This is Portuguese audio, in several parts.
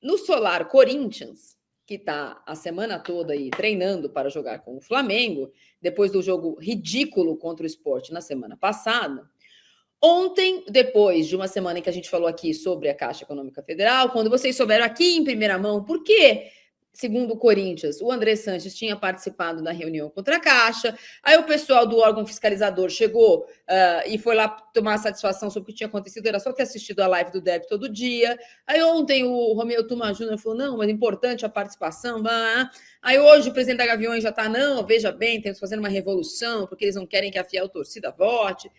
no Solar Corinthians, que está a semana toda aí treinando para jogar com o Flamengo, depois do jogo ridículo contra o Sport na semana passada, ontem, depois de uma semana em que a gente falou aqui sobre a Caixa Econômica Federal, quando vocês souberam aqui em primeira mão por quê, segundo o Corinthians, o André Sanches tinha participado da reunião contra a Caixa, aí o pessoal do órgão fiscalizador chegou e foi lá tomar satisfação sobre o que tinha acontecido, era só ter assistido a live do Deb todo dia. Aí ontem o Romeu Tuma Júnior falou, não, mas é importante a participação. Aí hoje o presidente da Gaviões já está, não, veja bem, estamos fazendo uma revolução, porque eles não querem que a fiel torcida vote.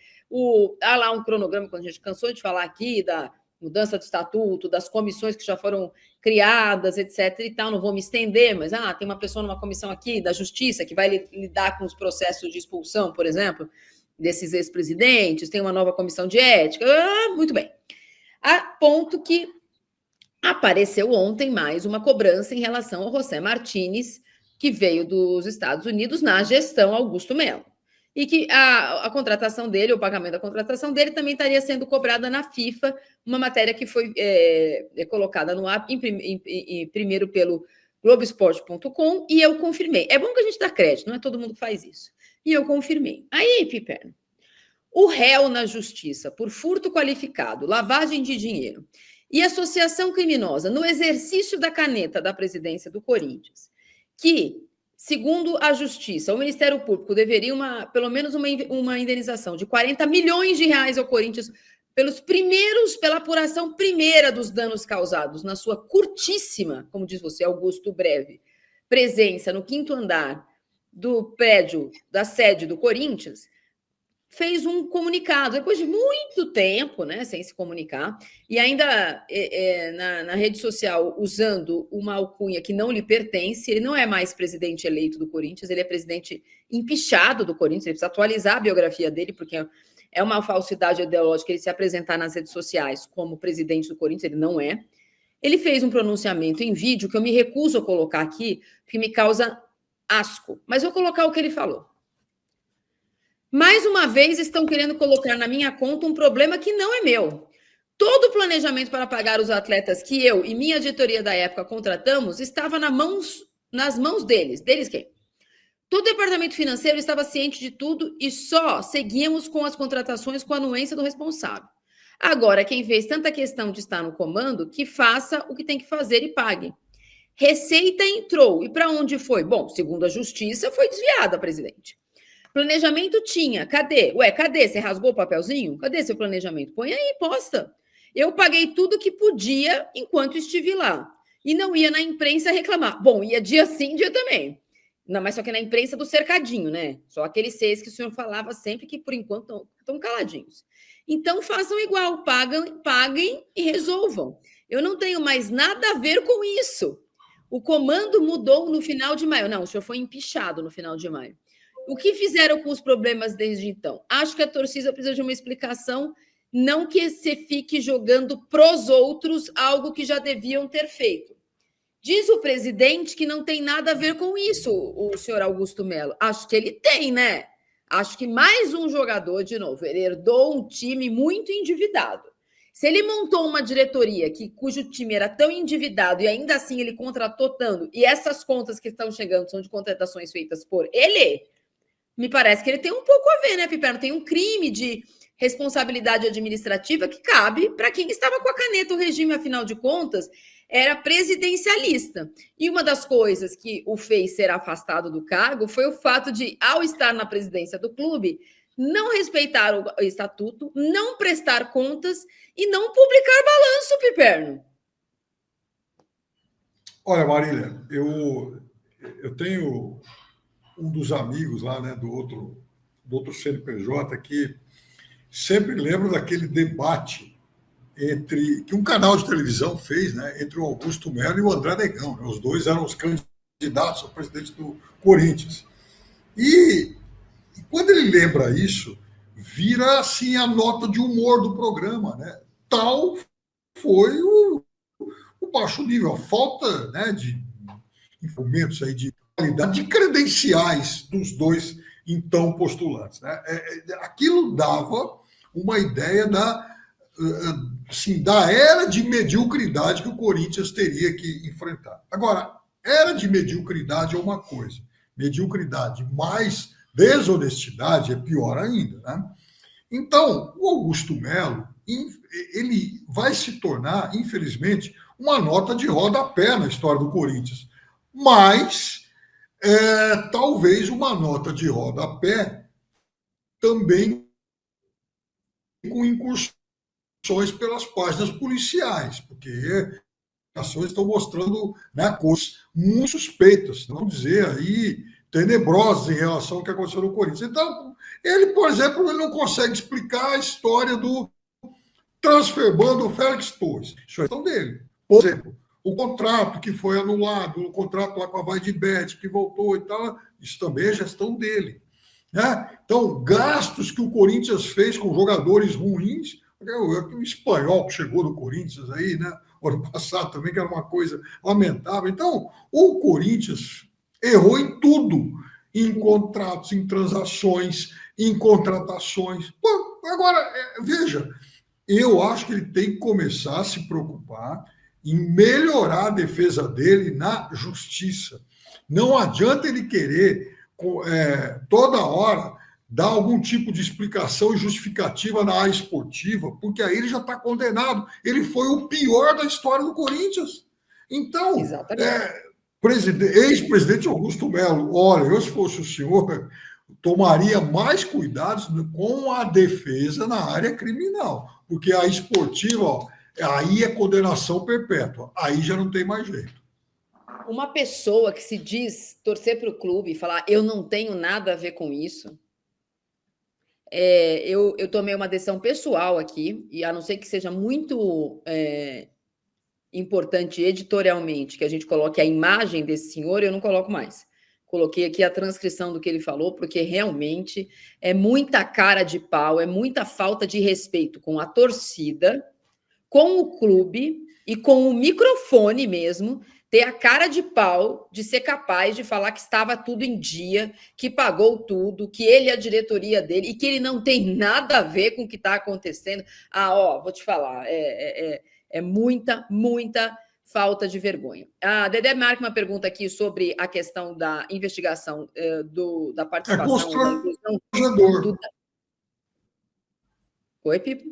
Há lá um cronograma, quando a gente cansou de falar aqui, da mudança do estatuto, das comissões que já foram criadas, etc. e tal, não vou me estender, mas tem uma pessoa numa comissão aqui da Justiça que vai lidar com os processos de expulsão, por exemplo, desses ex-presidentes, tem uma nova comissão de ética, muito bem. A ponto que apareceu ontem mais uma cobrança em relação ao José Martínez, que veio dos Estados Unidos na gestão Augusto Melo. E que a contratação dele, o pagamento da contratação dele, também estaria sendo cobrada na FIFA, uma matéria que foi colocada no ar primeiro pelo Globoesporte.com, e eu confirmei. É bom que a gente dá crédito, não é todo mundo que faz isso. E eu confirmei. Aí, Piperno, o réu na justiça por furto qualificado, lavagem de dinheiro e associação criminosa no exercício da caneta da presidência do Corinthians, que, segundo a Justiça, o Ministério Público deveria pelo menos uma indenização de 40 milhões de reais ao Corinthians pela apuração primeira dos danos causados na sua curtíssima, como diz você, Augusto, breve, presença no 5º andar do prédio da sede do Corinthians, fez um comunicado, depois de muito tempo, né, sem se comunicar, e ainda na rede social usando uma alcunha que não lhe pertence. Ele não é mais presidente eleito do Corinthians, ele é presidente empichado do Corinthians, ele precisa atualizar a biografia dele, porque é uma falsidade ideológica ele se apresentar nas redes sociais como presidente do Corinthians, ele não é. Ele fez um pronunciamento em vídeo que eu me recuso a colocar aqui, porque me causa asco, mas vou colocar o que ele falou. Mais uma vez, estão querendo colocar na minha conta um problema que não é meu. Todo o planejamento para pagar os atletas que eu e minha diretoria da época contratamos estava nas mãos deles. Deles quem? Todo o departamento financeiro estava ciente de tudo e só seguíamos com as contratações com a anuência do responsável. Agora, quem fez tanta questão de estar no comando, que faça o que tem que fazer e pague. Receita entrou. E para onde foi? Bom, segundo a Justiça, foi desviada, presidente. Planejamento tinha. Cadê? Cadê? Você rasgou o papelzinho? Cadê seu planejamento? Põe aí, posta. Eu paguei tudo que podia enquanto estive lá. E não ia na imprensa reclamar. Bom, ia dia sim, dia também. Não, mas só que na imprensa do cercadinho, né? Só aqueles 6 que o senhor falava sempre que, por enquanto, estão caladinhos. Então, façam igual. Paguem e resolvam. Eu não tenho mais nada a ver com isso. O comando mudou no final de maio. Não, o senhor foi empichado no final de maio. O que fizeram com os problemas desde então? Acho que a torcida precisa de uma explicação, não que se fique jogando pros outros algo que já deviam ter feito. Diz o presidente que não tem nada a ver com isso, o senhor Augusto Melo. Acho que ele tem, né? Acho que mais um jogador, de novo, ele herdou um time muito endividado. Se ele montou uma diretoria cujo time era tão endividado e ainda assim ele contratou tanto, e essas contas que estão chegando são de contratações feitas por ele, me parece que ele tem um pouco a ver, né, Piperno? Tem um crime de responsabilidade administrativa que cabe para quem estava com a caneta. O regime, afinal de contas, era presidencialista. E uma das coisas que o fez ser afastado do cargo foi o fato de, ao estar na presidência do clube, não respeitar o estatuto, não prestar contas e não publicar balanço, Piperno. Olha, Marília, eu tenho um dos amigos lá, né, do outro CNPJ, que sempre lembro daquele debate que um canal de televisão fez, né, entre o Augusto Melo e o André Negão. Né? Os dois eram os candidatos ao presidente do Corinthians. E quando ele lembra isso, vira assim a nota de humor do programa, né? Tal foi o baixo nível, a falta, né, de informamentos aí de qualidade, de credenciais dos dois então postulantes. Né? Aquilo dava uma ideia assim, da era de mediocridade que o Corinthians teria que enfrentar. Agora, era de mediocridade é uma coisa, mediocridade mais desonestidade é pior ainda, né? Então, o Augusto Melo, ele vai se tornar, infelizmente, uma nota de rodapé na história do Corinthians. Mas, talvez uma nota de rodapé também com incursões pelas páginas policiais, porque as ações estão mostrando, né, coisas muito suspeitas, não dizer aí tenebrosas em relação ao que aconteceu no Corinthians. Então, ele, por exemplo, ele não consegue explicar a história do transfer ban do Félix Torres. Isso é questão dele. Por exemplo, o contrato que foi anulado, o contrato lá com a Vaidbet, que voltou e tal, isso também é gestão dele. Né? Então, gastos que o Corinthians fez com jogadores ruins, o espanhol que chegou no Corinthians aí, né? O ano passado também, que era uma coisa lamentável. Então, o Corinthians errou em tudo, em contratos, em transações, em contratações. Pô, agora, veja, eu acho que ele tem que começar a se preocupar em melhorar a defesa dele na justiça. Não adianta ele querer toda hora dar algum tipo de explicação e justificativa na área esportiva, porque aí ele já está condenado. Ele foi o pior da história do Corinthians. Então, ex-presidente Augusto Melo, olha, eu se fosse o senhor, tomaria mais cuidados com a defesa na área criminal, porque a esportiva, ó, aí é condenação perpétua, aí já não tem mais jeito. Uma pessoa que se diz torcer para o clube e falar eu não tenho nada a ver com isso, eu tomei uma decisão pessoal aqui, e a não ser que seja muito importante editorialmente que a gente coloque a imagem desse senhor, eu não coloco mais. Coloquei aqui a transcrição do que ele falou, porque realmente é muita cara de pau, é muita falta de respeito com a torcida, com o clube e com o microfone mesmo, ter a cara de pau de ser capaz de falar que estava tudo em dia, que pagou tudo, que ele é a diretoria dele e que ele não tem nada a ver com o que está acontecendo. Vou te falar, muita falta de vergonha. A Dedé marca uma pergunta aqui sobre a questão da investigação da participação. Constrangedor. Oi, Pipo?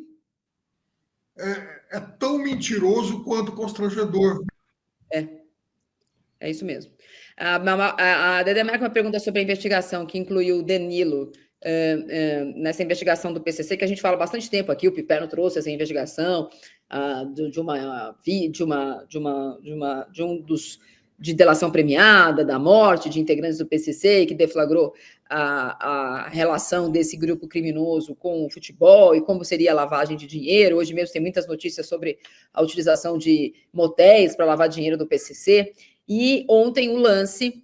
É tão mentiroso quanto constrangedor. É isso mesmo. A Dedé marca uma pergunta sobre a investigação que incluiu o Danilo nessa investigação do PCC, que a gente fala há bastante tempo aqui. O Piperno trouxe essa investigação de delação premiada, da morte de integrantes do PCC, que deflagrou a relação desse grupo criminoso com o futebol e como seria a lavagem de dinheiro. Hoje mesmo tem muitas notícias sobre a utilização de motéis para lavar dinheiro do PCC. E ontem o Lance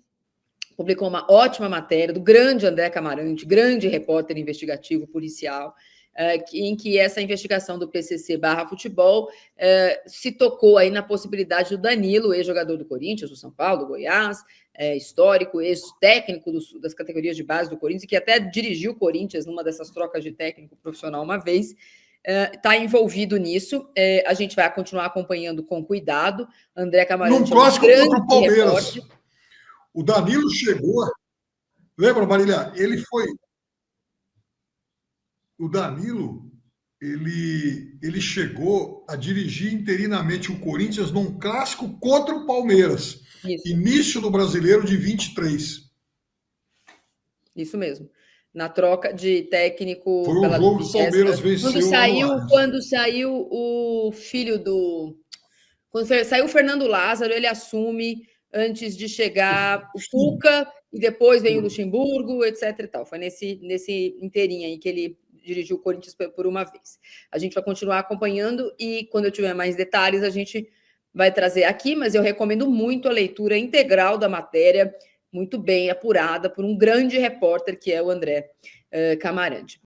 publicou uma ótima matéria do grande André Camarante, grande repórter investigativo policial, em que essa investigação do PCC/futebol se tocou aí na possibilidade do Danilo, ex-jogador do Corinthians, do São Paulo, do Goiás, histórico, ex-técnico das categorias de base do Corinthians, que até dirigiu o Corinthians numa dessas trocas de técnico profissional uma vez, está envolvido nisso. A gente vai continuar acompanhando com cuidado. André Camarante no clássico contra o Palmeiras. Repórter. O Danilo chegou. Lembra, Marília? O Danilo, ele chegou a dirigir interinamente o Corinthians num clássico contra o Palmeiras. Isso. Início do Brasileiro de 23. Isso mesmo. Na troca de técnico. Foi um jogo que o Palmeiras venceu. Quando saiu o filho do. Quando saiu o Fernando Lázaro, ele assume antes de chegar o Cuca, e depois veio o Luxemburgo, etc. E tal. Foi nesse inteirinho aí que ele dirigiu o Corinthians por uma vez. A gente vai continuar acompanhando e quando eu tiver mais detalhes a gente vai trazer aqui, mas eu recomendo muito a leitura integral da matéria, muito bem apurada por um grande repórter que é o André Camarante.